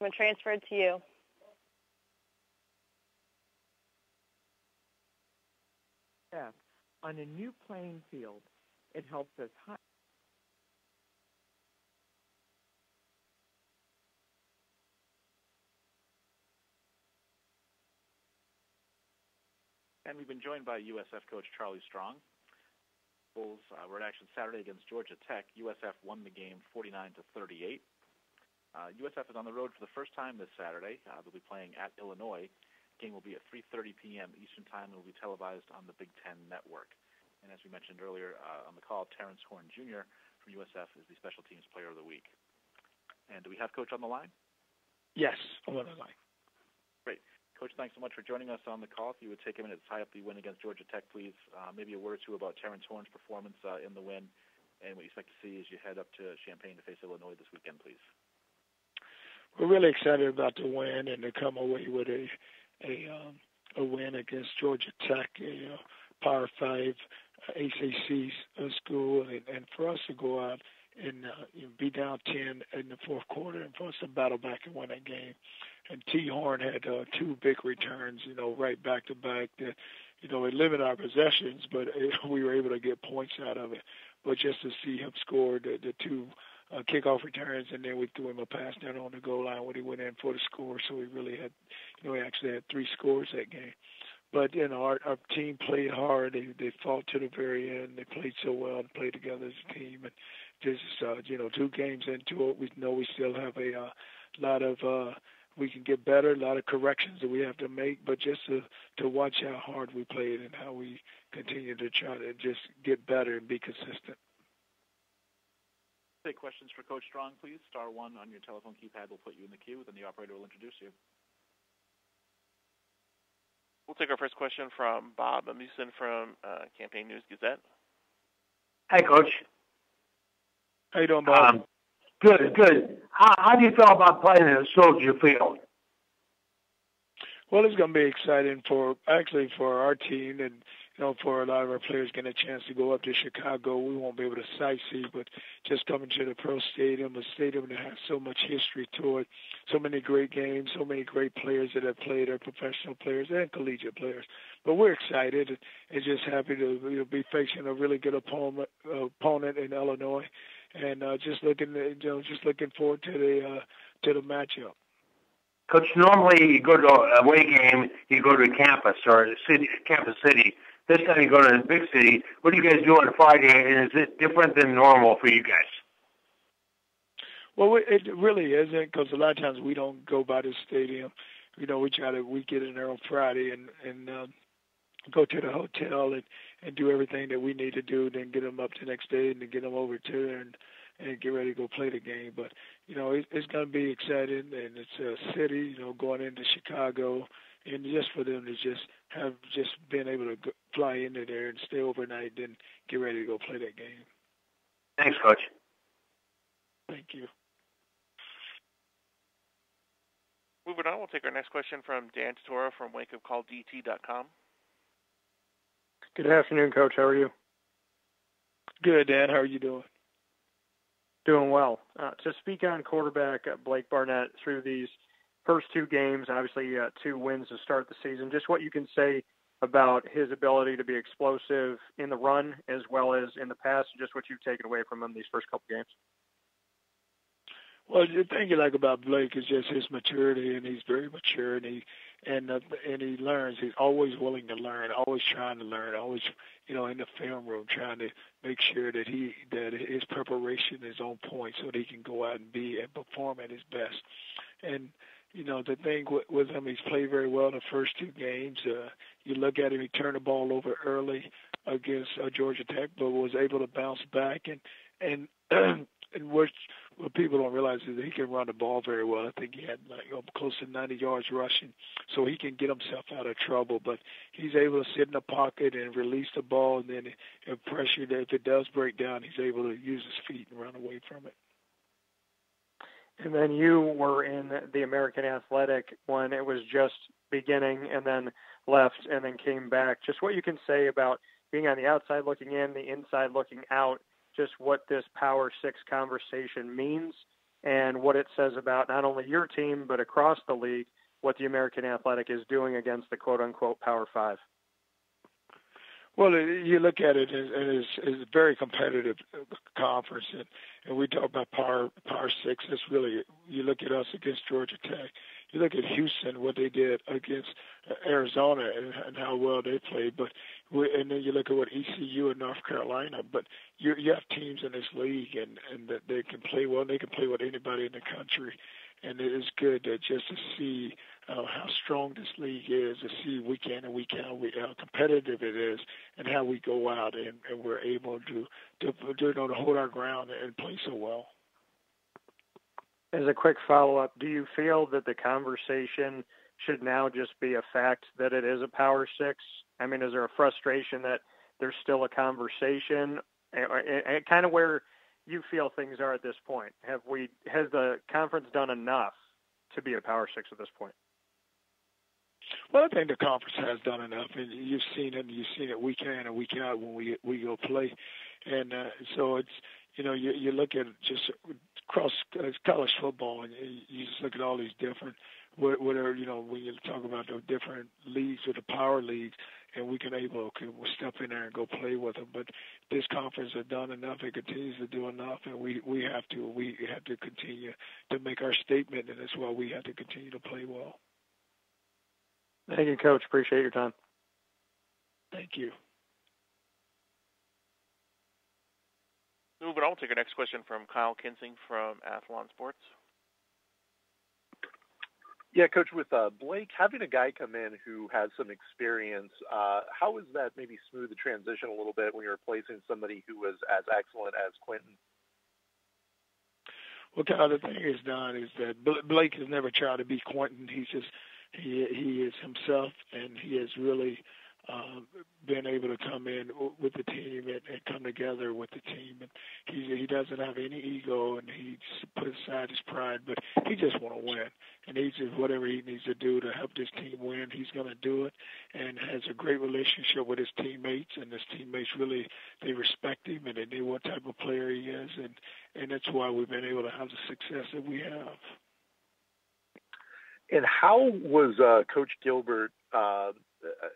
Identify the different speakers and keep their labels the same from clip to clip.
Speaker 1: freshman transferred to you?
Speaker 2: Yeah. On a new playing field, it helps us high.
Speaker 3: And we've been joined by USF coach Charlie Strong. Bulls were in action Saturday against Georgia Tech. USF won the game 49-38. USF is on the road for the first time this Saturday. They'll be playing at Illinois. The game will be at 3:30 p.m. Eastern Time and will be televised on the Big Ten Network. And as we mentioned earlier on the call, Terrence Horn Jr. from USF is the Special Teams Player of the Week. And do we have Coach on the line?
Speaker 4: Yes, I'm on the line.
Speaker 3: Great. Coach, thanks so much for joining us on the call. If you would take a minute to tie up the win against Georgia Tech, please. Maybe a word or two about Terrence Horn's performance in the win and what you expect to see as you head up to Champaign to face Illinois this weekend, please.
Speaker 4: We're really excited about the win and to come away with a win against Georgia Tech, Power 5 ACC school, and for us to go out and be down 10 in the fourth quarter and for us to battle back and win that game. And T. Horn had two big returns, right back to back that, it limited our possessions, but we were able to get points out of it. But just to see him score the two kickoff returns, and then we threw him a pass down on the goal line when he went in for the score. So we really had, we actually had three scores that game. But, our team played hard. They fought to the very end. They played so well and played together as a team. And this is, 2 games into it, we know we still have a lot of we can get better, a lot of corrections that we have to make, but just to watch how hard we played and how we continue to try to just get better and be consistent.
Speaker 3: Take questions for Coach Strong, please. Star 1 on your telephone keypad will put you in the queue, then the operator will introduce you.
Speaker 5: We'll take our first question from Bob Amusin from Campaign News Gazette.
Speaker 6: Hi, Coach.
Speaker 4: How you doing, Bob?
Speaker 6: Good. How do you feel about playing at Soldier Field?
Speaker 4: Well, it's going to be exciting for our team and, for a lot of our players getting a chance to go up to Chicago. We won't be able to sightsee, but just coming to the pro stadium, a stadium that has so much history to it, so many great games, so many great players that have played, are professional players and collegiate players. But we're excited and just happy to be facing a really good opponent in Illinois, and just looking forward to the matchup.
Speaker 6: Coach, normally you go to a away game, you go to campus or campus city. This time you go to the big city. What do you guys do on Friday, and is it different than normal for you guys?
Speaker 4: Well, it really isn't, because a lot of times we don't go by the stadium. We get in there on Friday and go to the hotel and do everything that we need to do, then get them up the next day and then get them over to there and get ready to go play the game. But, it's going to be exciting, and it's a city, going into Chicago, and just for them to just being able to fly into there and stay overnight, then get ready to go play that game.
Speaker 6: Thanks, Coach.
Speaker 4: Thank you.
Speaker 5: Moving on, we'll take our next question from Dan Tortora from wakeupcalldt.com.
Speaker 7: Good afternoon, Coach. How are you?
Speaker 4: Good, Dan. How are you doing?
Speaker 7: Doing well. To speak on quarterback Blake Barnett through these first 2 games, obviously 2 wins to start the season, just what you can say about his ability to be explosive in the run as well as in the pass, and just what you've taken away from him these first couple games.
Speaker 4: Well, the thing you like about Blake is just his maturity, and he's very mature, and he learns. He's always willing to learn, always trying to learn, always, in the film room trying to make sure that his preparation is on point so that he can go out and perform at his best. And the thing with him, he's played very well in the first 2 games. You look at him, he turned the ball over early against Georgia Tech, but was able to bounce back and what people don't realize is that he can run the ball very well. I think he had close to 90 yards rushing, so he can get himself out of trouble. But he's able to sit in the pocket and release the ball, and then if pressure, if it does break down, he's able to use his feet and run away from it.
Speaker 7: And then you were in the American Athletic when it was just beginning, and then left and then came back. Just what you can say about being on the outside looking in, the inside looking out, just what this Power 6 conversation means, and what it says about not only your team but across the league, what the American Athletic is doing against the quote-unquote Power Five?
Speaker 4: Well, you look at it, and it's a very competitive conference, and we talk about Power Six. It's really, you look at us against Georgia Tech. You look at Houston, what they did against Arizona, and how well they played. And then you look at what ECU and North Carolina. But you have teams in this league, and that they can play well. They can play with anybody in the country, and it is good just to see how strong this league is, to see week in and week out how competitive it is, and how we go out and we're able to hold our ground and play so well.
Speaker 7: As a quick follow-up, do you feel that the conversation should now just be a fact that it is a Power Six? I mean, is there a frustration that there's still a conversation, and kind of where you feel things are at this point? Has the conference done enough to be a Power Six at this point?
Speaker 4: Well, I think the conference has done enough, and you've seen it week in and week out when we go play, and so it's, you look at it just across college football, and you just look at all these different, whatever, when you talk about the different leagues or the power leagues, and we'll step in there and go play with them. But this conference has done enough; it continues to do enough, and we have to continue to make our statement, and that's why we have to continue to play well.
Speaker 7: Thank you, Coach. Appreciate your time.
Speaker 4: Thank you.
Speaker 5: Moving on, we'll take our next question from Kyle Kinsing from Athlon Sports.
Speaker 1: Yeah, Coach, with Blake, having a guy come in who has some experience, how is that maybe smooth the transition a little bit when you're replacing somebody who was as excellent as Quentin?
Speaker 4: Well, Kyle, the thing is done is that Blake has never tried to be Quentin. He's just he is himself, and he has really been able to come in with the team and come together with the team. And he doesn't have any ego, and he put aside his pride, but he just want to win. And he's just, whatever he needs to do to help this team win, he's going to do it, and has a great relationship with his teammates. And his teammates really, they respect him, and they know what type of player he is, and that's why we've been able to have the success that we have.
Speaker 1: And how was Coach Gilbert,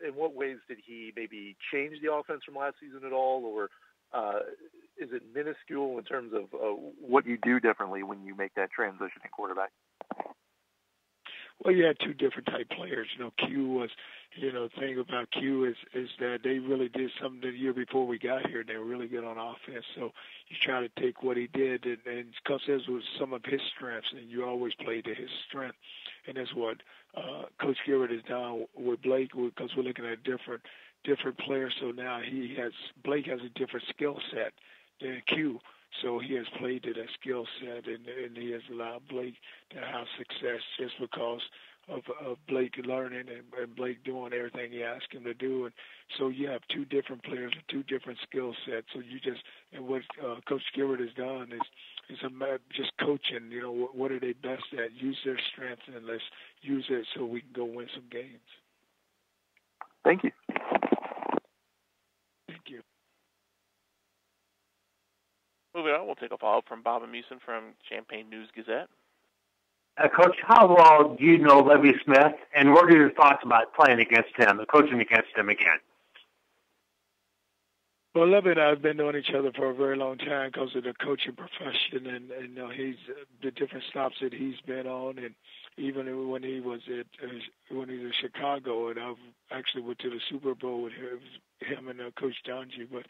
Speaker 1: in what ways did he maybe change the offense from last season at all, or is it minuscule in terms of what you do differently when you make that transition in quarterback?
Speaker 4: Well, you had two different type players. Q was, the thing about Q is that they really did something the year before we got here, and they were really good on offense. So you try to take what he did, and because this was some of his strengths, and you always play to his strength. And that's what Coach Gilbert has done with Blake, because we're looking at different players. So now Blake has a different skill set than Q. So he has played to that skill set, and he has allowed Blake to have success just because of Blake learning and Blake doing everything he asked him to do. And so you have two different players with two different skill sets. So and what Coach Gilbert has done is just coaching, what are they best at? Use their strengths, and let's use it so we can go win some games.
Speaker 1: Thank you.
Speaker 4: Thank you.
Speaker 5: Moving on, we'll take a follow-up from Bob Amuson from Champaign News-Gazette.
Speaker 6: Coach, how well do you know Levy Smith, and what are your thoughts about playing against him, coaching against him again?
Speaker 4: Well, Levy and I have been knowing each other for a very long time because of the coaching profession, and he's the different stops that he's been on, and even when he was in Chicago, and I actually went to the Super Bowl with him and Coach Dungy. But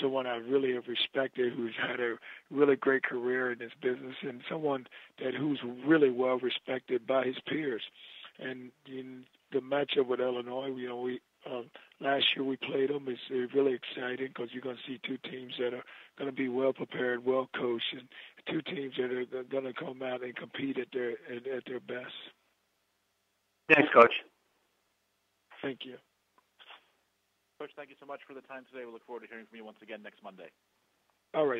Speaker 4: someone I really have respected, who's had a really great career in this business, and someone who's really well respected by his peers. And in the matchup with Illinois, we last year we played them. It's really exciting because you're going to see two teams that are going to be well prepared, well coached, and two teams that are going to come out and compete at their best.
Speaker 6: Thanks, Coach.
Speaker 4: Thank you.
Speaker 3: Coach, thank you so much for the time today. We look forward to hearing from you once again next Monday.
Speaker 4: All right.